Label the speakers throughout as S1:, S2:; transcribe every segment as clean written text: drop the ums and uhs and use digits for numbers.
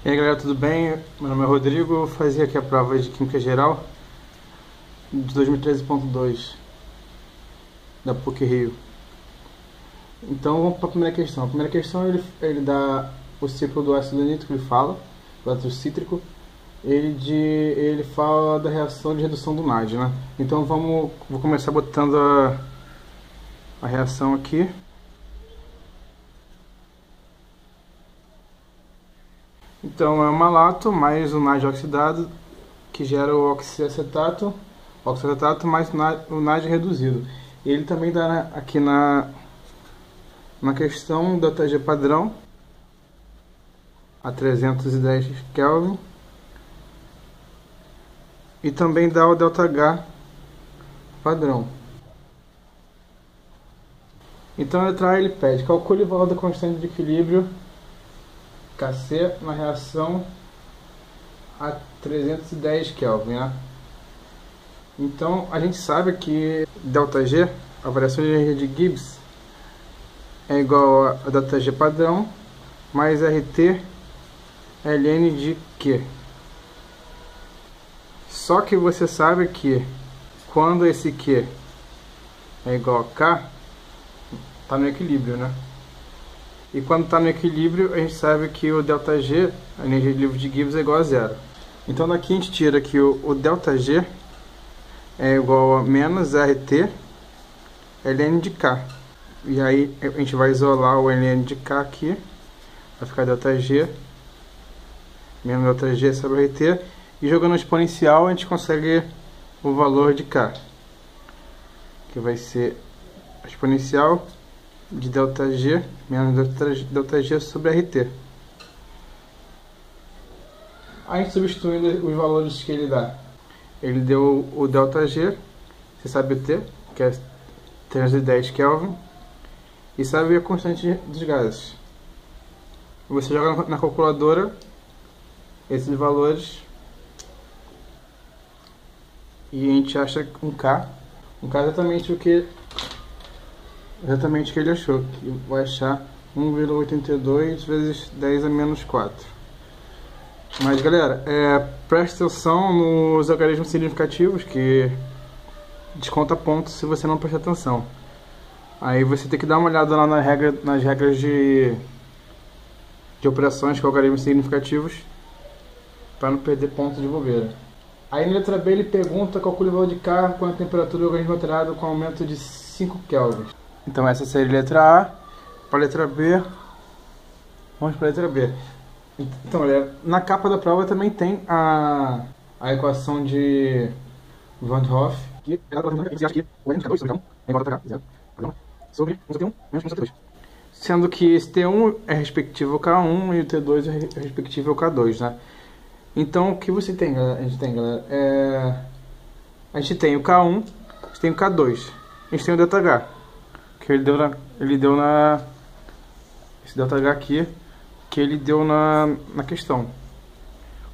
S1: E aí galera, tudo bem? Meu nome é Rodrigo, eu fazia aqui a prova de Química Geral de 2013.2 da PUC-Rio. Então vamos para a primeira questão. A primeira questão ele dá o ciclo do ácido nítrico, ele fala, do ácido cítrico. Ele fala da reação de redução do NAD, né? Então vou começar botando a reação aqui. Então é o malato mais o NAD oxidado, que gera o oxiacetato mais o NAD reduzido. Ele também dá aqui na questão do ΔG padrão a 310 Kelvin. E também dá o ΔH padrão. Então a letra A ele pede: calcule o valor da constante de equilíbrio Kc na reação a 310 Kelvin, né? Então a gente sabe que ΔG, a variação de energia de Gibbs, é igual a ΔG padrão mais RT ln de Q. Só que você sabe que quando esse Q é igual a K, está no equilíbrio, né? E quando está no equilíbrio, a gente sabe que o ΔG, a energia livre de Gibbs, é igual a zero. Então daqui a gente tira que o ΔG é igual a menos RT ln de K. E aí a gente vai isolar o ln de K aqui, vai ficar ΔG menos ΔG sobre RT. E jogando exponencial a gente consegue o valor de K, que vai ser a exponencial de ΔG menos ΔG sobre RT. A gente substituindo os valores que ele dá. Ele deu o ΔG, você sabe o T, que é 310 Kelvin, e sabe a constante dos gases. Você joga na calculadora esses valores e a gente acha um K. Um K é exatamente o que ele achou, que vai achar 1,82 vezes 10 a menos 4. Mas galera, preste atenção nos algarismos significativos, que desconta pontos se você não prestar atenção. Aí você tem que dar uma olhada lá nas regras de operações com algarismos significativos, para não perder pontos de bobeira. Aí na letra B ele pergunta: calcule o valor de K quando a temperatura do organismo alterado com aumento de 5 Kelvin. Então essa seria a letra A. Para a letra B, vamos para a letra B. Então galera, na capa da prova também tem a equação de Van Hoff, que é a que o N de K2 sobre K1 é igual a ΔH zero sobre 1 sobre T1 menos 1 sobre T2. Sendo que esse T1 é respectivo ao K1 e o T2 é respectivo ao K2, né? Então o que você tem, galera? A gente tem o K1, a gente tem o K2, a gente tem o ΔH, que ele deu na esse ΔH aqui, que ele deu na questão.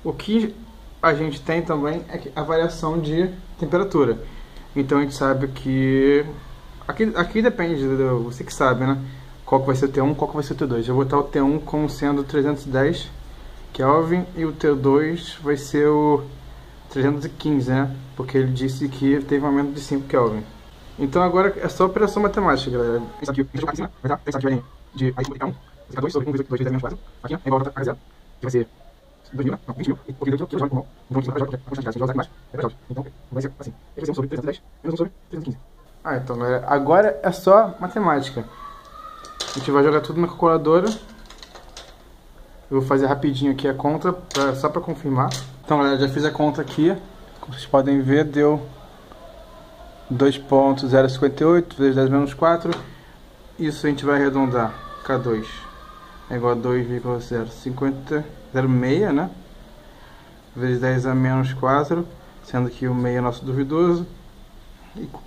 S1: O que a gente tem também é a variação de temperatura. Então a gente sabe que aqui depende, você que sabe, né? Qual que vai ser o T1, qual que vai ser o T2. Eu vou botar o T1 como sendo 310 Kelvin e o T2 vai ser o 315, né? Porque ele disse que teve um aumento de 5 Kelvin. Então agora é só operação matemática, galera. Isso aqui vai dar de K1, K2 sobre 1 vezes 2 vezes menos 4. Aqui é igual a ΔH zero, que vai ser 2.000, não, 20.000, porque 2 kg por mol. Então aqui vai jogar a quantidade de gases que embaixo é para Então vai ser assim. Vai ser 1 sobre 310 menos 1 sobre 315. Então galera, agora é só matemática. A gente vai jogar tudo na calculadora. Eu vou fazer rapidinho aqui a conta, só para confirmar. Então galera, já fiz a conta aqui. Como vocês podem ver, deu 2.058 vezes 10 menos 4. Isso a gente vai arredondar. K2 é igual a 2,06, né? Vezes 10 a menos 4, sendo que o meio é nosso duvidoso.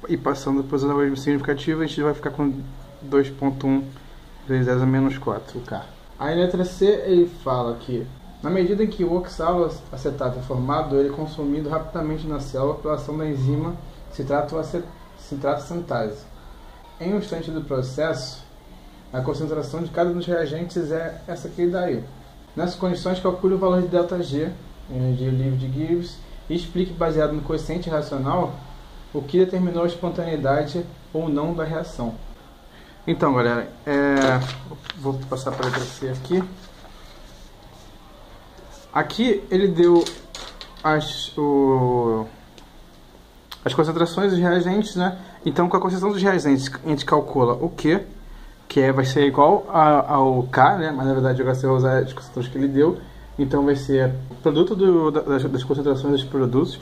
S1: E passando para os algarismos significativos, a gente vai ficar com 2,1 vezes 10 a menos 4, o K. Aí na letra C ele fala que, na medida em que o oxaloacetato é formado, ele é consumido rapidamente na célula pela ação da enzima citrato-sintase. Em um instante do processo, a concentração de cada um dos reagentes é essa aqui daí. Nessas condições, calcule o valor de ΔG, energia livre de Gibbs, e explique, baseado no quociente racional, o que determinou a espontaneidade ou não da reação. Então, galera, vou passar para a letra C aqui. Aqui ele deu as concentrações dos reagentes, né? Então, com a concentração dos reagentes, a gente calcula o Q, que vai ser igual ao K, né? Mas na verdade eu vou usar as concentrações que ele deu. Então vai ser o produto das concentrações dos produtos.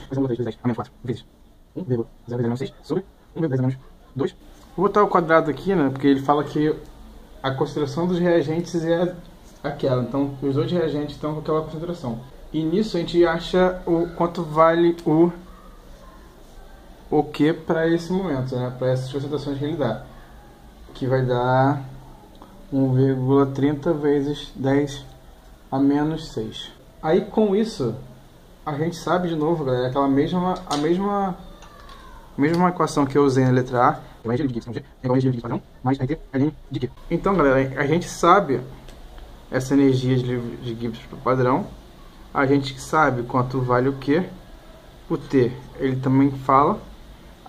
S1: Vou botar o quadrado aqui, né? Porque ele fala que a concentração dos reagentes é aquela. Então os dois reagentes estão com aquela concentração. E nisso a gente acha o quanto vale o Q para esse momento, né? Para essas concentrações que ele dá. Que vai dar 1,30 vezes 10 a menos 6. Aí com isso, a gente sabe de novo, galera, aquela mesma equação que eu usei na letra A, então, galera, a gente sabe essa energia de Gibbs para o padrão, a gente sabe quanto vale o Q, o T, ele também fala,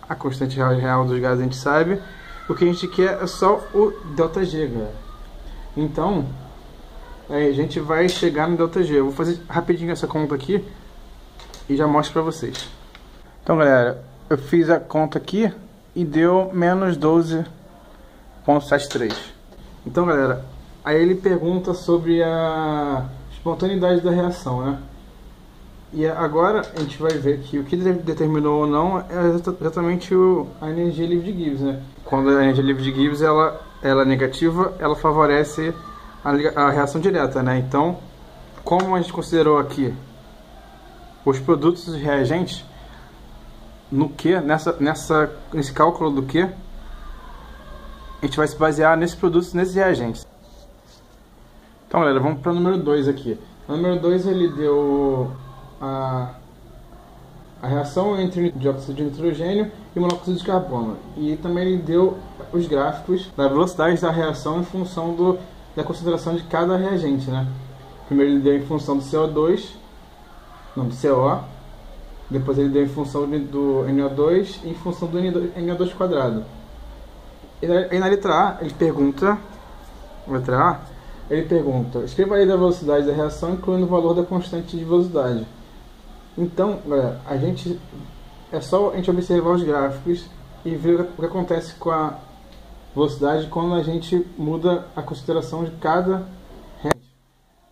S1: a constante real dos gases a gente sabe, o que a gente quer é só o ΔG, galera. Então, a gente vai chegar no ΔG. Eu vou fazer rapidinho essa conta aqui e já mostro pra vocês. Então, galera, eu fiz a conta aqui e deu menos 12,73. Então, galera, aí ele pergunta sobre a espontaneidade da reação, né? E agora a gente vai ver que o que determinou ou não é exatamente a energia livre de Gibbs, né? Quando a energia livre de Gibbs ela é negativa, ela favorece a reação direta, né? Então, como a gente considerou aqui os produtos e reagentes, no que nesse cálculo do que a gente vai se basear nesses produtos, nesses reagentes. Então, galera, vamos para o número 2 aqui. O número 2 ele deu a reação entre dióxido de nitrogênio e monóxido de carbono. E também ele deu os gráficos da velocidade da reação em função da concentração de cada reagente, né? Primeiro ele deu em função do CO2, não, do CO. Depois ele deu em função do NO2 e em função do NO2 quadrado. E na letra A ele pergunta, escreva aí da velocidade da reação incluindo o valor da constante de velocidade. Então, galera, é só a gente observar os gráficos e ver o que acontece com a velocidade quando a gente muda a concentração de cada reagente.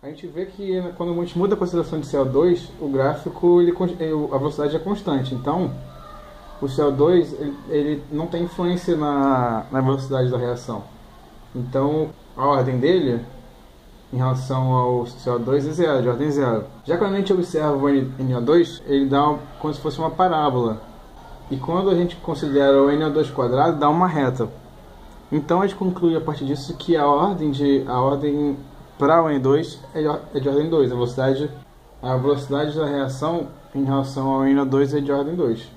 S1: A gente vê que quando a gente muda a concentração de CO2, o gráfico, a velocidade é constante. Então, o CO2 ele não tem influência na velocidade da reação. Então, a ordem dele em relação ao CO2 é zero, de ordem zero. Já quando a gente observa o NO2, ele dá como se fosse uma parábola. E quando a gente considera o NO2 quadrado, dá uma reta. Então a gente conclui a partir disso que a ordem para o NO2 é de ordem 2. A velocidade da reação em relação ao NO2 é de ordem 2.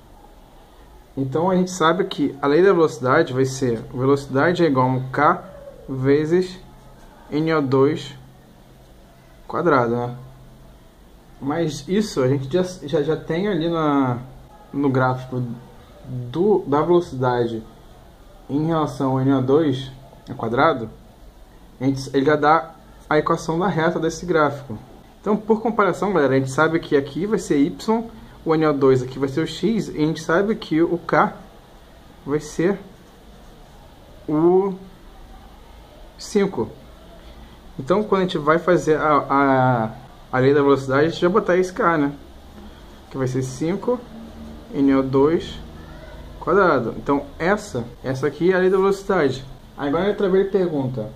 S1: Então a gente sabe que a lei da velocidade vai ser velocidade é igual a K vezes NO2 quadrado, né? Mas isso a gente já tem ali no gráfico da velocidade em relação ao NO2 quadrado, ele já dá a equação da reta desse gráfico. Então, por comparação, galera, a gente sabe que aqui vai ser Y, o NO2 aqui vai ser o X, e a gente sabe que o K vai ser o 5. Então, quando a gente vai fazer a lei da velocidade, a gente vai botar esse K, né? Que vai ser 5 NO2 quadrado. Então, essa aqui é a lei da velocidade. Agora, outra vez ele pergunta,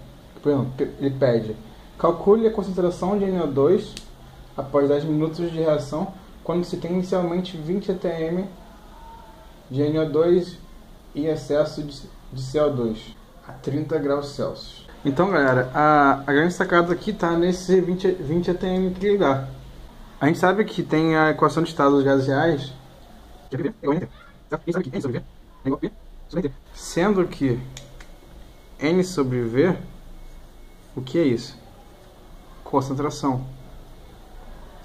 S1: ele pede, calcule a concentração de NO2 após 10 minutos de reação, quando se tem inicialmente 20 atm de NO2 e excesso de CO2 a 30 graus Celsius. Então, galera, a grande sacada aqui está nesse 20 atm que ele dá. A gente sabe que tem a equação de estado dos gases reais, sendo que N sobre V, o que é isso? concentração.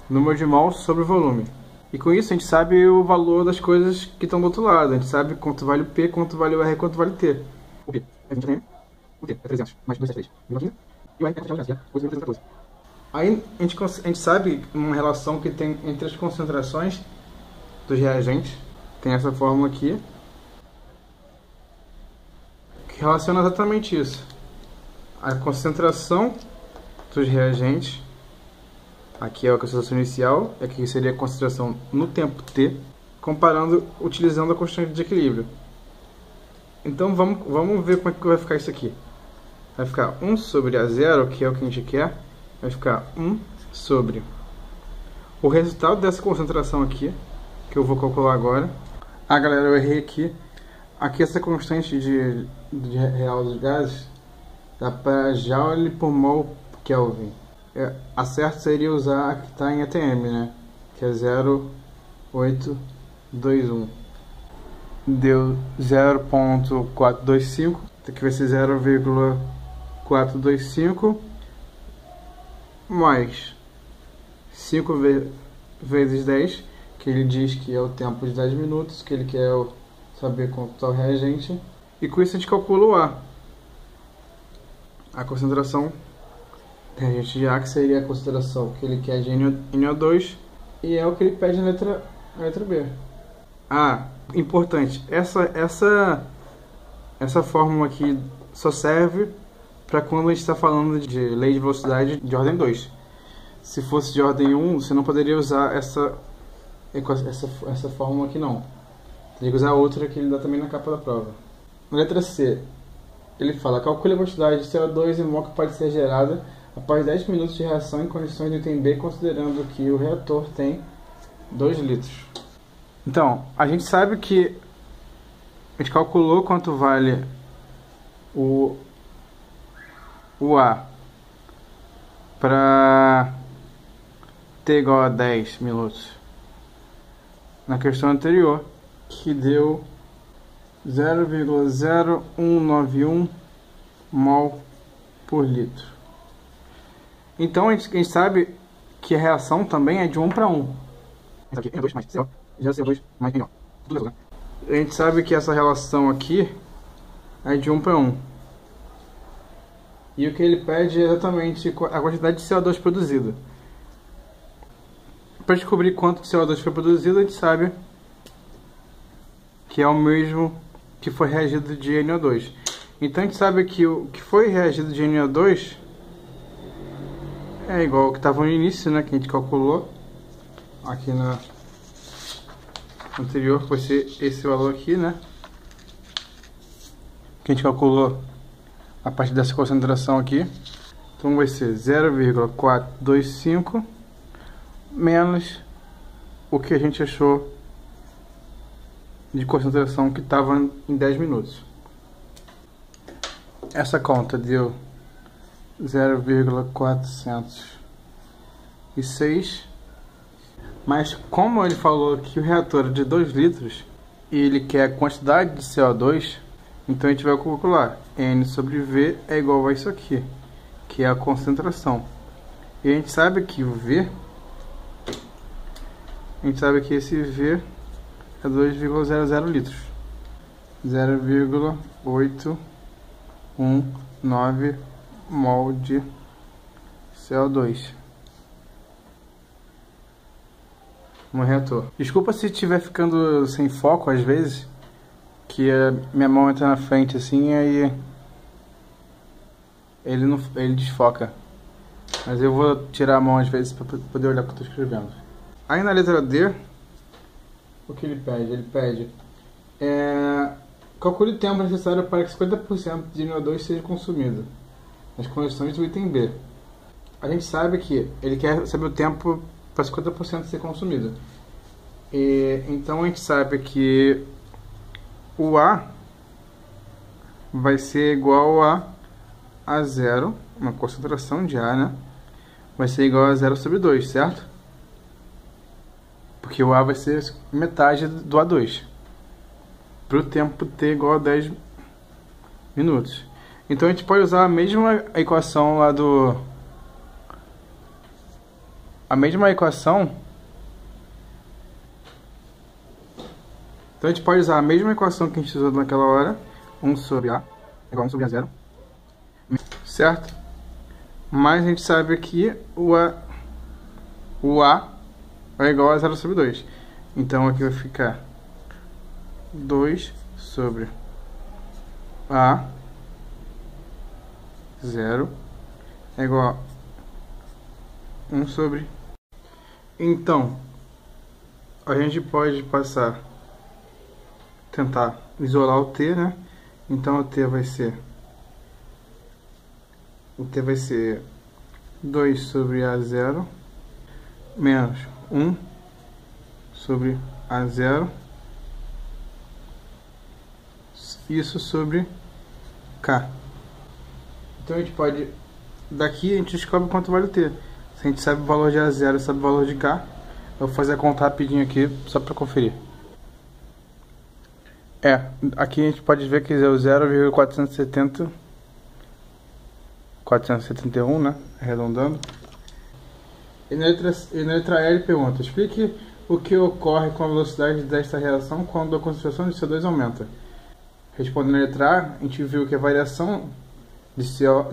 S1: Número de mols sobre o volume. E com isso a gente sabe o valor das coisas que estão do outro lado. A gente sabe quanto vale o P, quanto vale o R, quanto vale o T. O P é 20 atm, o T é 300, mais 273, e o R é 814. Aí a gente sabe uma relação que tem entre as concentrações dos reagentes. Tem essa fórmula aqui, que relaciona exatamente isso. A concentração dos reagentes, aqui é a concentração inicial, aqui seria a concentração no tempo t, comparando, utilizando a constante de equilíbrio. Então vamos ver como é que vai ficar isso aqui. Vai ficar 1 sobre A0, que é o que a gente quer, vai ficar 1 sobre o resultado dessa concentração aqui, que eu vou calcular agora. Ah, galera, eu errei aqui. Aqui essa constante de real dos gases dá para Joule por mol Kelvin. A certo seria usar a que está em ATM, né? Que é 0,821. Deu 0,425. Aqui vai ser 0,425 mais 5 vezes 10, que ele diz que é o tempo de 10 minutos, que ele quer saber quanto está o reagente. E com isso a gente calcula o A. A concentração reagente de A, que seria a concentração que ele quer de NO2, e é o que ele pede na letra B. Ah, importante, essa fórmula aqui só serve para quando a gente está falando de lei de velocidade de ordem 2. Se fosse de ordem 1, você não poderia usar essa fórmula aqui não. Teria que usar outra que ele dá também na capa da prova. Na letra C, ele fala: calcule a quantidade de CO2 em mol que pode ser gerada após 10 minutos de reação em condições de item B, considerando que o reator tem 2 litros. Então, a gente sabe que a gente calculou quanto vale o A para T igual a 10 minutos na questão anterior, que deu 0,0191 mol por litro. Então a gente sabe que a reação também é de 1 para 1. Aqui, NO2 mais CO, gera CO2 mais NO. Tudo isso, né? A gente sabe que essa relação aqui é de 1 para 1. E o que ele pede é exatamente a quantidade de CO2 produzida. Para descobrir quanto de CO2 foi produzido, a gente sabe que é o mesmo que foi reagido de NO2. Então a gente sabe que o que foi reagido de NO2 é igual ao que estava no início, né, que a gente calculou aqui na anterior, vai ser esse valor aqui, né, que a gente calculou a partir dessa concentração aqui. Então vai ser 0,425 menos o que a gente achou de concentração que estava em 10 minutos. Essa conta deu 0,406, mas como ele falou que o reator é de 2 litros e ele quer a quantidade de CO2, então a gente vai calcular N sobre V é igual a isso aqui, que é a concentração. E a gente sabe que o V, a gente sabe que esse V é 2,00 litros. 0,819 mol de CO2 no reator. Desculpa se estiver ficando sem foco às vezes, que a minha mão entra na frente assim, aí ele desfoca. Mas eu vou tirar a mão às vezes para poder olhar o que eu estou escrevendo. Aí na letra D, o que ele pede? Ele pede calcule o tempo necessário para que 50% de NO2 seja consumido nas condições do item B. A gente sabe que ele quer saber o tempo para 50% ser consumido. Então a gente sabe que o A vai ser igual a zero, uma concentração de A, né? Vai ser igual a 0 sobre 2, certo? Porque o A vai ser metade do A2. Para o tempo t igual a 10 minutos. Então a gente pode usar a mesma equação lá a mesma equação. Então a gente pode usar a mesma equação que a gente usou naquela hora. 1 sobre A igual a 1 sobre A0. Certo? Mas a gente sabe aqui o A é igual a 0 sobre 2. Então aqui vai ficar 2 sobre A 0 é igual a 1 sobre. Então a gente pode tentar isolar o t, né? Então o t vai ser 2 sobre A0 menos 1 sobre A0, isso sobre K. Então a gente pode, daqui a gente descobre quanto vale o t. Se a gente sabe o valor de A0 e sabe o valor de K, eu vou fazer a conta rapidinho aqui, só para conferir. Aqui a gente pode ver que é o 471, né? Arredondando. E na letra E ele pergunta: explique o que ocorre com a velocidade desta reação quando a concentração de CO2 aumenta. Respondendo a letra A, a gente viu que a variação de CO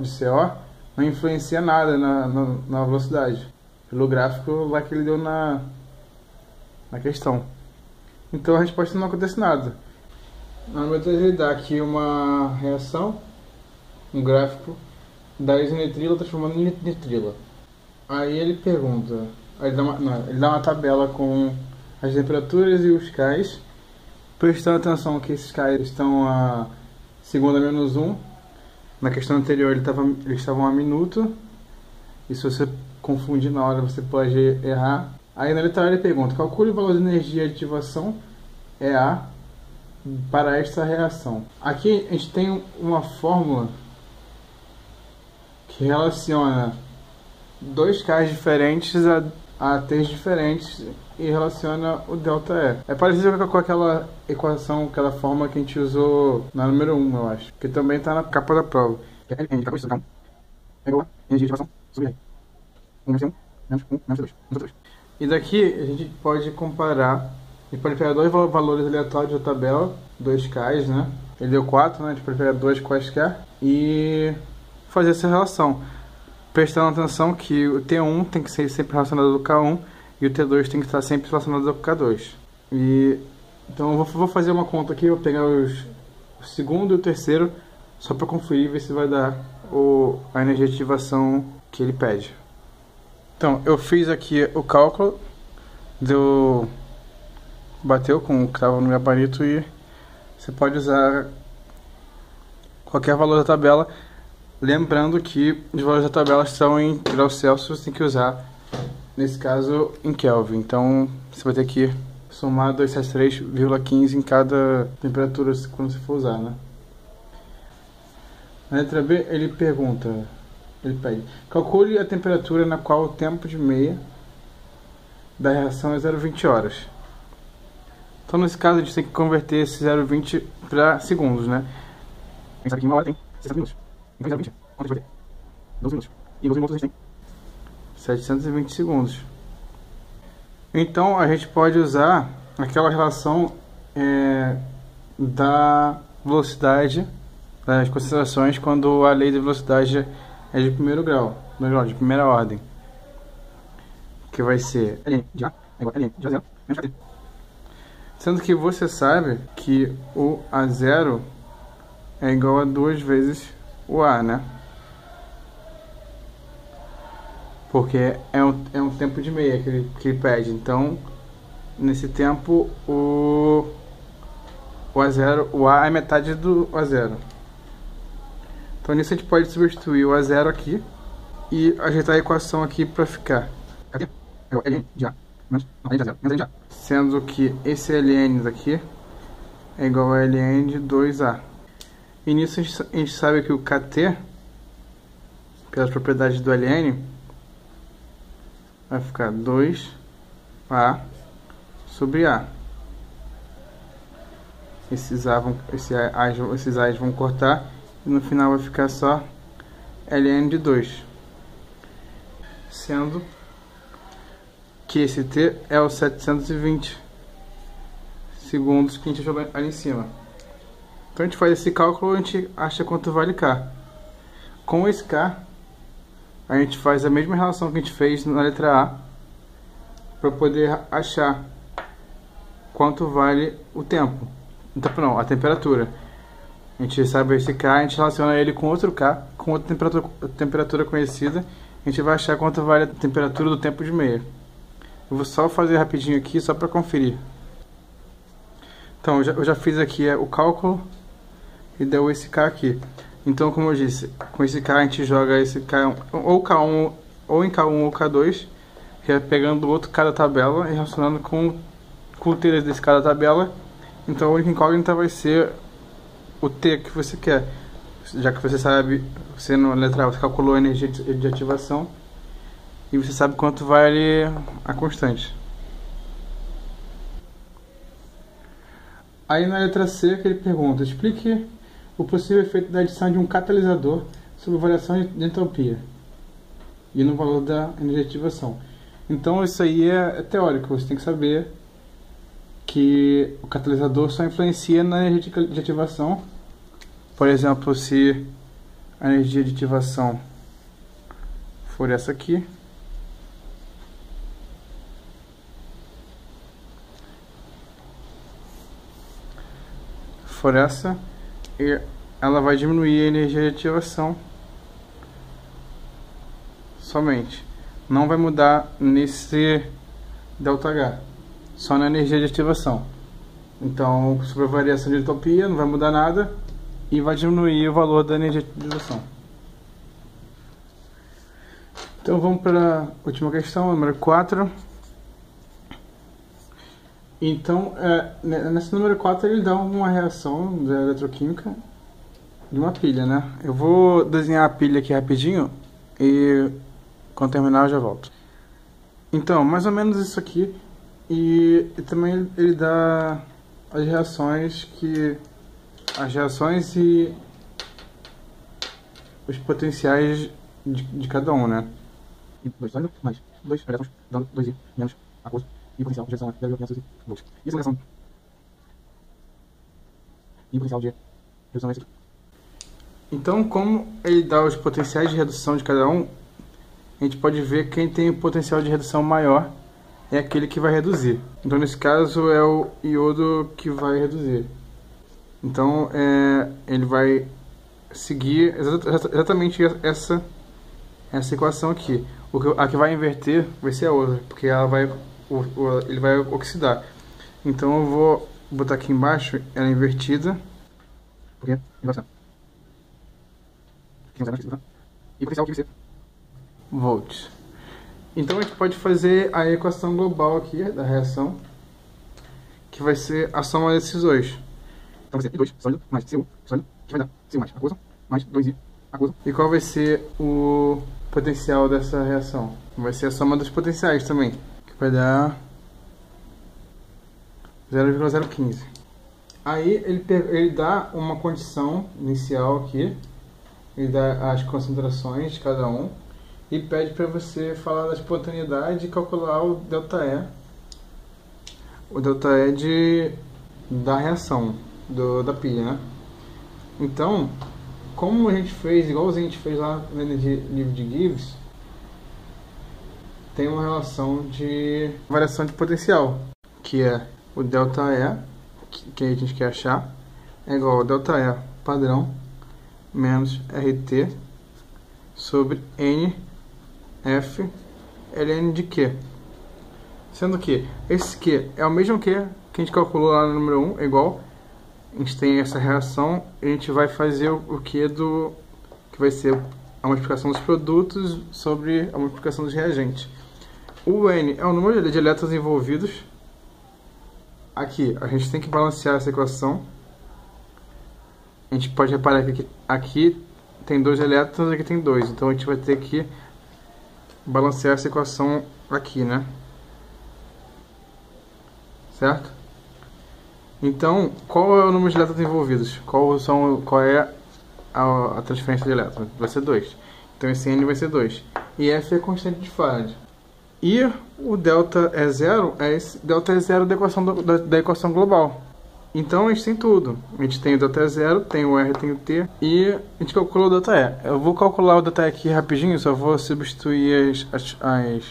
S1: não influencia nada na velocidade, pelo gráfico lá que ele deu na questão. Então a resposta não acontece nada. Na verdade ele dá aqui uma reação, um gráfico da isonitrila transformando em nitrila. Aí ele pergunta, ele dá uma tabela com as temperaturas e os Ks, prestando atenção que esses Ks estão a segundo a menos 1. Na questão anterior eles estavam a minuto, e se você confundir na hora você pode errar. Aí na letra A ele pergunta: calcule o valor de energia de ativação EA para esta reação. Aqui a gente tem uma fórmula que relaciona dois Ks diferentes a T's diferentes e relaciona o ΔE. É parecido com aquela equação, aquela fórmula que a gente usou na número 1, eu acho, que também está na capa da prova. Que é N de K é igual a energia de ativação sobre R. 1 menos 1 menos 1 menos 2. E daqui a gente pode comparar, a gente pode pegar dois valores aleatórios da tabela, 2 Ks, né? Ele deu 4, né? A gente pode pegar 2 quaisquer e fazer essa relação. Prestando atenção que o T1 tem que ser sempre relacionado ao K1 e o T2 tem que estar sempre relacionado ao K2. Então eu vou fazer uma conta aqui, vou pegar o segundo e o terceiro só para conferir e ver se vai dar a energia de ativação que ele pede. Então eu fiz aqui o cálculo, bateu com o que estava no meu gabarito, e você pode usar qualquer valor da tabela. Lembrando que os valores da tabela estão em graus Celsius, você tem que usar, nesse caso, em Kelvin. Então, você vai ter que somar 273,15 em cada temperatura quando você for usar, né? Na letra B, ele pede: calcule a temperatura na qual o tempo de meia da reação é 0,20 horas. Então, nesse caso, a gente tem que converter esse 0,20 para segundos, né? Pensar que em uma hora tem 60 minutos. Então, 0,20, quanto a gente vai ter? 12 minutos. E em 12 minutos a gente tem 720 segundos. Então, a gente pode usar aquela relação da velocidade das concentrações quando a lei da velocidade é de primeiro grau, de primeira ordem. Que vai ser Ln de A igual a Ln de A0 menos KT. Sendo que você sabe que o A0 é igual a 2 vezes o A, né? Porque é um tempo de meia que ele pede. Então, nesse tempo, o A é metade do A0. Então, nisso a gente pode substituir o A0 aqui e ajeitar a equação aqui para ficar Ln de A menos Ln de A0 menos Ln de A. Sendo que esse Ln daqui é igual a Ln de 2A. E nisso a gente sabe que o KT, pelas propriedades do Ln, vai ficar 2A sobre A. Esses A's vão cortar e no final vai ficar só Ln de 2. Sendo que esse T é o 720 segundos que a gente achou ali em cima. Então a gente faz esse cálculo e a gente acha quanto vale K. Com esse K, a gente faz a mesma relação que a gente fez na letra A para poder achar quanto vale o tempo. Então, não, a temperatura. A gente sabe esse K, a gente relaciona ele com outro K, com outra temperatura conhecida. A gente vai achar quanto vale a temperatura do tempo de meia. Eu vou só fazer rapidinho aqui, só para conferir. Então, eu já fiz aqui o cálculo e deu esse K aqui. Então, como eu disse, com esse K a gente joga esse K ou K1 ou em K1 ou K2, que é pegando o outro K da tabela e relacionando com o T desse K da tabela. Então, a única incógnita vai ser o T que você quer. Já que você sabe, você na letra A você calculou a energia de ativação e você sabe quanto vale a constante. Aí na letra C que ele pergunta, explique o possível efeito da adição de um catalisador sobre a variação de entropia e no valor da energia de ativação. Então isso aí é teórico, você tem que saber que o catalisador só influencia na energia de ativação. Por exemplo, se a energia de ativação for essa aqui, e ela vai diminuir a energia de ativação somente. Não vai mudar nesse ΔH, só na energia de ativação. Então, sobre a variação de entropia, não vai mudar nada e vai diminuir o valor da energia de ativação. Então, vamos para a última questão, número 4. Então, nesse número 4 ele dá uma reação da eletroquímica de uma pilha, né? Eu vou desenhar a pilha aqui rapidinho e quando terminar eu já volto. Então, mais ou menos isso aqui. E também ele dá as reações e os potenciais de cada um, né? E 2 sólido mais 2 elétrons dando 2I menos aquoso. E o potencial de reação é 0,500 volts. E essa reação. E o potencial de redução é esse aqui. Então, como ele dá os potenciais de redução de cada um, a gente pode ver quem tem o potencial de redução maior é aquele que vai reduzir. Então, nesse caso, é o iodo que vai reduzir. Então, ele vai seguir exatamente essa equação aqui. A que vai inverter vai ser a outra, porque ele vai oxidar. Então eu vou botar aqui embaixo ela invertida. Porque inversão. E potencial que vai ser volts. Então a gente pode fazer a equação global aqui da reação, que vai ser a soma desses dois. Então vai ser I2 sólido mais Cu sólido, que vai dar Cu mais aquoso mais 2I aquoso. E qual vai ser o potencial dessa reação? Vai ser a soma dos potenciais também, que vai dar 0,015. Aí ele dá uma condição inicial aqui, ele dá as concentrações de cada um e pede para você falar da espontaneidade e calcular o ΔE. O ΔE da reação da pilha, né? Então, como a gente fez, igualzinho a gente fez lá no livro de Gibbs, tem uma relação de variação de potencial, que é o ΔE, que a gente quer achar, é igual ao ΔE padrão menos RT sobre NF ln de Q. Sendo que esse Q é o mesmo que a gente calculou lá no número 1, é igual. A gente tem essa reação e a gente vai fazer o Q que vai ser a multiplicação dos produtos sobre a multiplicação dos reagentes. O N é o número de elétrons envolvidos. Aqui, a gente tem que balancear essa equação. A gente pode reparar que aqui tem 2 elétrons e aqui tem 2. Então a gente vai ter que balancear essa equação aqui, né? Certo? Então, qual é o número de elétrons envolvidos? Qual é a transferência de elétrons? Vai ser 2. Então esse N vai ser 2. E F é a constante de Faraday. E o delta é zero, delta é zero da equação, da equação global. Então a gente tem tudo. A gente tem o delta é zero, tem o R, tem o T, e a gente calculou o delta E. Eu vou calcular o delta E aqui rapidinho, só vou substituir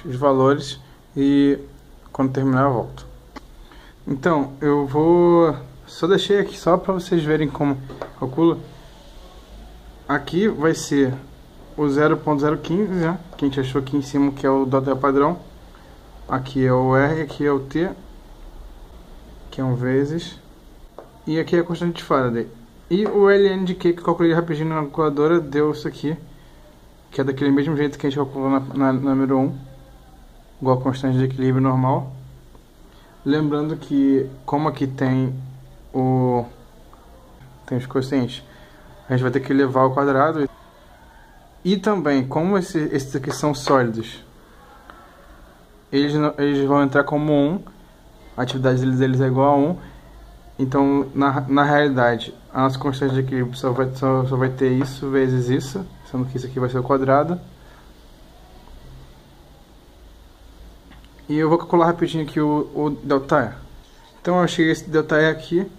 S1: os valores e quando terminar eu volto. Então, eu vou... Só deixei aqui só para vocês verem como calcula. Aqui vai ser o 0.015, né? Que a gente achou aqui em cima que é o delta padrão. Aqui é o R, aqui é o T, que é um vezes. E aqui é a constante de Faraday. E o ln de Q que eu calculei rapidinho na calculadora deu isso aqui, que é daquele mesmo jeito que a gente calculou na número 1, igual a constante de equilíbrio normal. Lembrando que, como aqui tem os quocientes, a gente vai ter que levar ao quadrado. E também, como esses aqui são sólidos, eles vão entrar como 1, a atividade deles é igual a 1. Então, na realidade, a nossa constante de equilíbrio só vai ter isso vezes isso, sendo que isso aqui vai ser o quadrado. E eu vou calcular rapidinho aqui o delta E. Então eu achei esse delta E aqui,